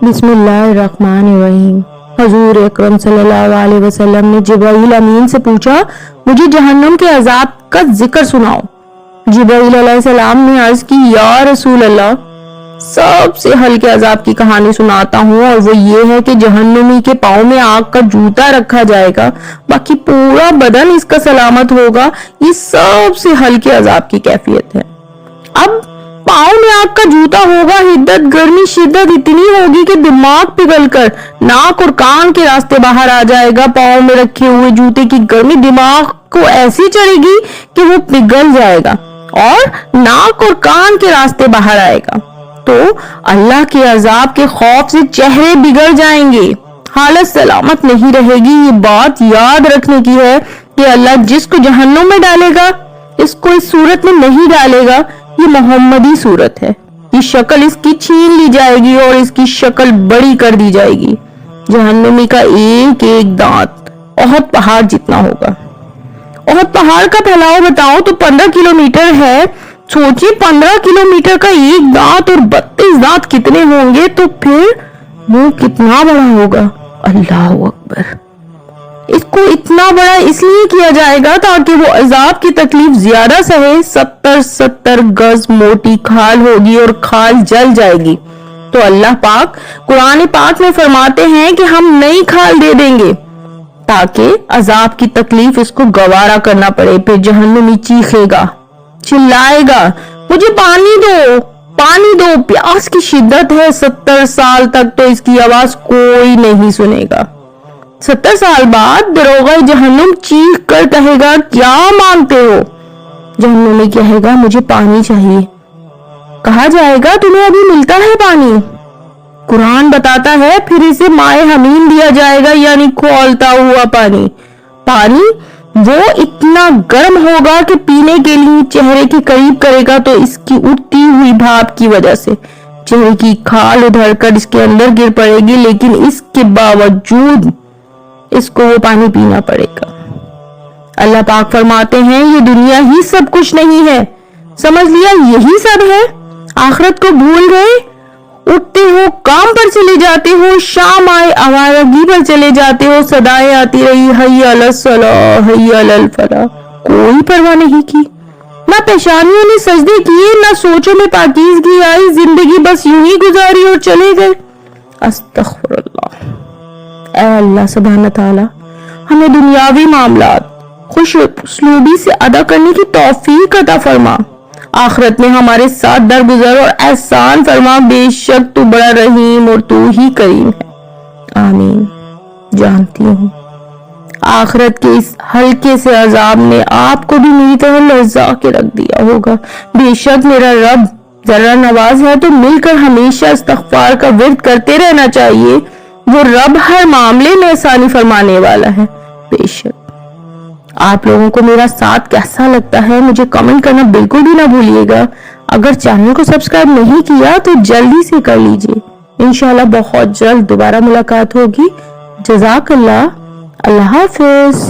بسم اللہ الرحمن الرحیم۔ حضور اکرم صلی اللہ علیہ وسلم نے جبرائیل امین سے پوچھا، مجھے جہنم کے عذاب کا ذکر سناؤ۔ جبرائیل علیہ السلام نے عرض کی، یا رسول اللہ، سب سے ہلکے عذاب کی کہانی سناتا ہوں، اور وہ یہ ہے کہ جہنمی کے پاؤں میں آگ کا جوتا رکھا جائے گا، باقی پورا بدن اس کا سلامت ہوگا۔ یہ سب سے ہلکے عذاب کی کیفیت ہے۔ اب پاؤں میں آگ کا جوتا ہوگا، حدت گرمی شدت اتنی ہوگی کہ دماغ پگھل کر ناک اور کان کے راستے باہر آ جائے گا۔ پاؤں میں رکھے ہوئے جوتے کی گرمی دماغ کو ایسی چڑھے گی کہ وہ پگھل جائے گا اور ناک اور کان کے راستے باہر آئے گا، تو اللہ کے عذاب کے خوف سے چہرے بگڑ جائیں گے، حالت سلامت نہیں رہے گی۔ یہ بات یاد رکھنے کی ہے کہ اللہ جس کو جہنم میں ڈالے گا اس کو اس صورت میں نہیں ڈالے گا۔ یہ محمدی صورت ہے، یہ شکل اس کی چھین لی جائے گی اور اس کی شکل بڑی کر دی جائے گی۔ جہنمی کا ایک ایک دانت احد پہاڑ جتنا ہوگا۔ احد پہاڑ کا پھیلاؤ بتاؤ تو 15 کلومیٹر ہے۔ سوچیں 15 کلومیٹر کا ایک دانت اور 32 دانت کتنے ہوں گے، تو پھر منہ کتنا بڑا ہوگا۔ اللہ اکبر۔ اس کو اتنا بڑا اس لیے کیا جائے گا تاکہ وہ عذاب کی تکلیف زیادہ سہے۔ 70 گز موٹی کھال ہوگی اور کھال جل جائے گی، تو اللہ پاک قرآن پاک میں فرماتے ہیں کہ ہم نئی کھال دے دیں گے تاکہ عذاب کی تکلیف اس کو گوارا کرنا پڑے۔ پھر جہنمی چیخے گا، چلائے گا، مجھے پانی دو، پانی دو، پیاس کی شدت ہے۔ 70 سال تک تو اس کی آواز کوئی نہیں سنے گا۔ 70 سال بعد دروغہ جہنم چیخ کر کہے گا، کیا مانگتے ہو؟ جہنمی کہے گا، مجھے پانی چاہیے۔ کہا جائے گا، تمہیں ابھی ملتا ہے پانی؟ قرآن بتاتا ہے پھر اسے مائے حمیم دیا جائے گا، یعنی کھولتا ہوا پانی۔ پانی وہ اتنا گرم ہوگا کہ پینے کے لیے چہرے کے قریب کرے گا تو اس کی اٹھتی ہوئی بھاپ کی وجہ سے چہرے کی کھال ادھر کر اس کے اندر گر پڑے گی، لیکن اس کے باوجود اس کو وہ پانی پینا پڑے گا۔ اللہ پاک فرماتے ہیں، یہ دنیا ہی سب کچھ نہیں ہے، سمجھ لیا یہی سب ہے؟ آخرت کو بھول گئے؟ اٹھتے ہو کام پر چلے جاتے ہو، شام آئے آوارگی پر چلے جاتے ہو، صدائیں آتی رہی، حی علی الصلاۃ حی علی الفلاح، کوئی پرواہ نہیں کی، نہ پیشانیوں نے سجدے کیے، نہ سوچوں میں پاکیزگی آئی، زندگی بس یوں ہی گزاری اور چلے گئے۔ استغفر اللہ۔ اے اللہ سبحانہ تعالی، ہمیں دنیاوی معاملات خوش اسلوبی سے ادا کرنے کی توفیق عطا فرما، آخرت میں ہمارے ساتھ درگزر اور احسان فرما، بے شک تو بڑا رحیم اور تو ہی کریم ہے۔ آمین۔ جانتی ہوں آخرت کے اس ہلکے سے عذاب نے آپ کو بھی میری طرح لرزا کے رکھ دیا ہوگا۔ بے شک میرا رب ذرا نواز ہے، تو مل کر ہمیشہ استغفار کا ورد کرتے رہنا چاہیے۔ وہ رب ہر معاملے میں آسانی فرمانے والا ہے۔ بے شک آپ لوگوں کو میرا ساتھ کیسا لگتا ہے مجھے کمنٹ کرنا بالکل بھی نہ بھولیے گا۔ اگر چینل کو سبسکرائب نہیں کیا تو جلدی سے کر لیجئے۔ انشاءاللہ بہت جلد دوبارہ ملاقات ہوگی۔ جزاک اللہ۔ اللہ حافظ۔